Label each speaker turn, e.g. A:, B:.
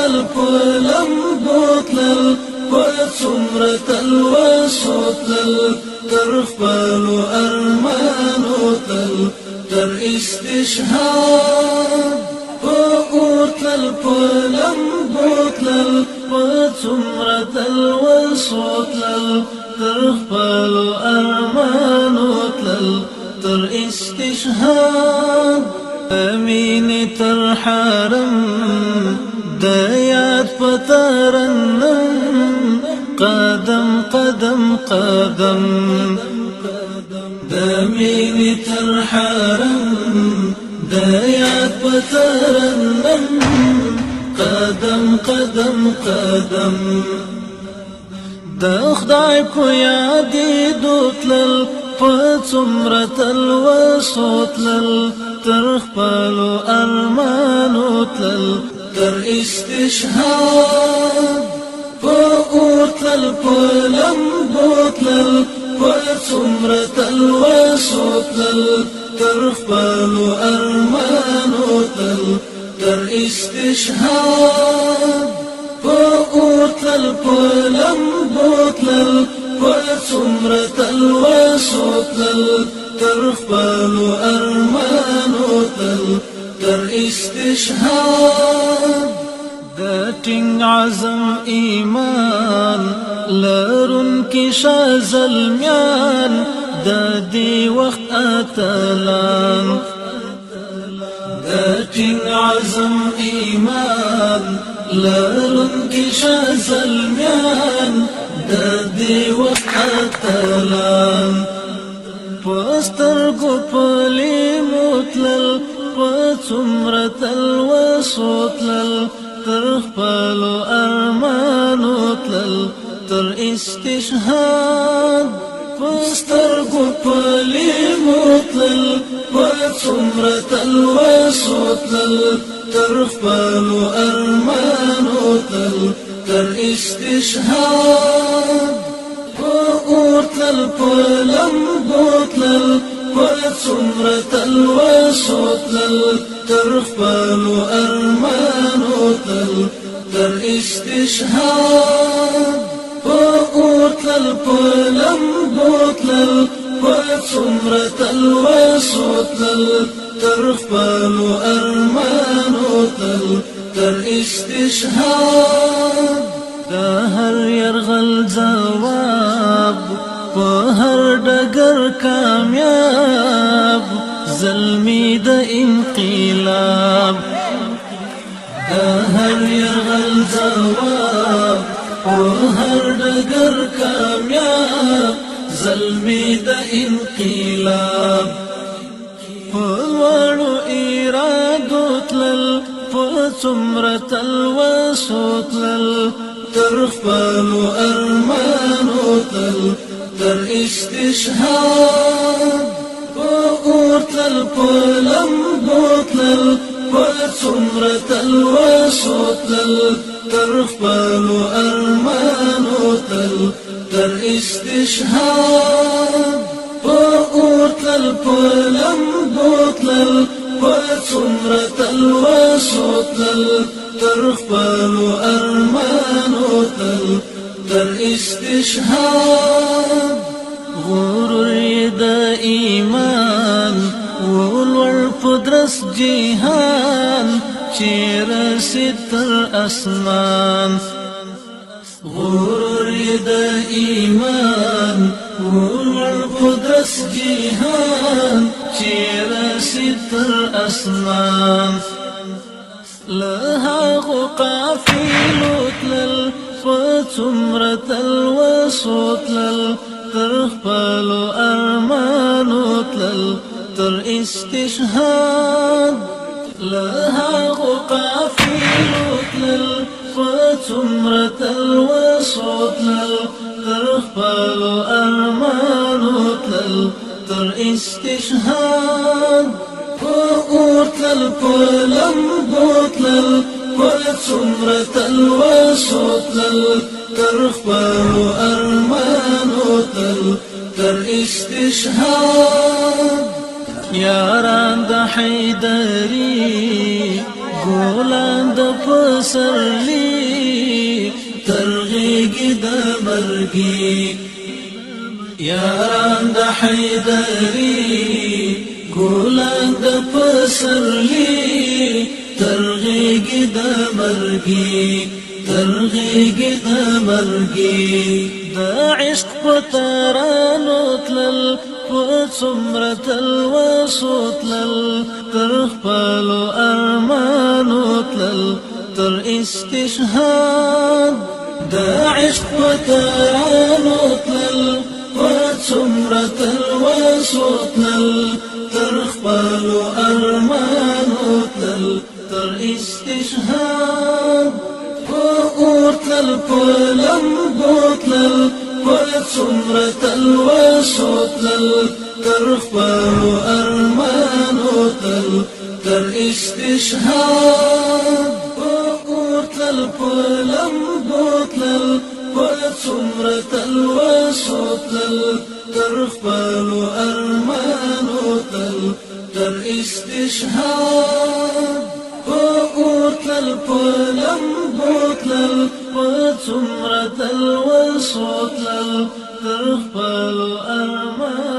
A: تل لمبو تلل څومره تلوسو تلل تر خپلو ارمانو تل تر استشهاد په اور تلل په لمبو تلل څومره تلوسو تلل تر خپلو ارمانو تلل تر استشهاد امین تر حرم د یاد پترنم قدم قدم قدم د مینې تر حرم د یاد پترنم قدم قدم قدم د خدای په یاد دوتلل په څومره تلوسو تلل تر خپلو ارمانو تلل تر استشهاد په اور تلل په لمبو تلل په څومره تلوسو تلل تر خپلو ارمانو تلل تر استشهاد په اور تلل په لمبو تلل په څومره تلوسو تلل تر خپلو ارمانو تلل تر استشهاد د ټینګ عزم ایمان لرونکي شازلمیان د دې وخت اتلان د ټینګ عزم ایمان لرونکي شازلمیان د دې وخت اتلان پسترګو پلي متلل په څومره تلوسو تلل تر خپلو ارمانو تلل تر استشهاد پسترګو پلي متلل په څومره تلوسو تلل تر خپلو ارمانو تلل تر استشهاد په اور تلل په لمبو تلل په څومره تلوسو تلل تر خپلو ارمانو تلل تر استشهاد په اور تلل په لمبو تلل په څومره تلوسو تلل تر خپلو ارمانو تلل تر استشهاد د هر يرغل ځواب په هر ډګر کامیاب زلمی د انقلاب د هر يرغل ځواب په هر ډګر کامیاب زلمی د انقلاب په لوړو ارادو تلل په څومره تلوسو تلل تر خپلو ارمانو تلل تر استشهاد په اور تلل په لمبو تلل په څومره تلوسو تلل تر خپلو ارمانو تلل تر استشهاد په اور تلل په لمبو تلل په څومره تلوسو تلل تر خپلو ارمانو تلل تر استشهاد غرور د ایمان ولور پدرس جهان چیرې تر اسمان غرور د ایمان ولور پدرس جهان چیرې تر اسمان لها قافلو تلل څومره تلوسو تلل تر خپلو ارمانو تلل تر استشهاد لها قافلو تلل څومره تلوسو تلل تر خپلو ارمانو تلل تر استشهاد په اور تلل په لمبو تلل په څومره تلوسو تلل تر خپلو ارمانو تلل تر استشهاد یاران د حیدری ګلان د پسرلی ترغیږي د مرګي یاران د حیدری ګلان د پسرلی ترغیږي د مرګي ترغیږي د مرګي د عشق په ترانو تلل په څومره تلوسو تلل تر خپلو ارمانو تلل تر استشهاد د عشق په ترانو تلل په څومره تلوسو تلل تر خپلو ارمانو تلل تر استشهاد اور تلل په لمبو تلل په څومره تلوسو تلل تر خپلو ارمانو تلل تر استشهاد اور تلل په لمبو تلل په څومره تلوسو تلل تر خپلو ارمانو تلل تر استشهاد اور تلل په لمبو تلل په څومره تلوسو تلل تر خپلو ارمانو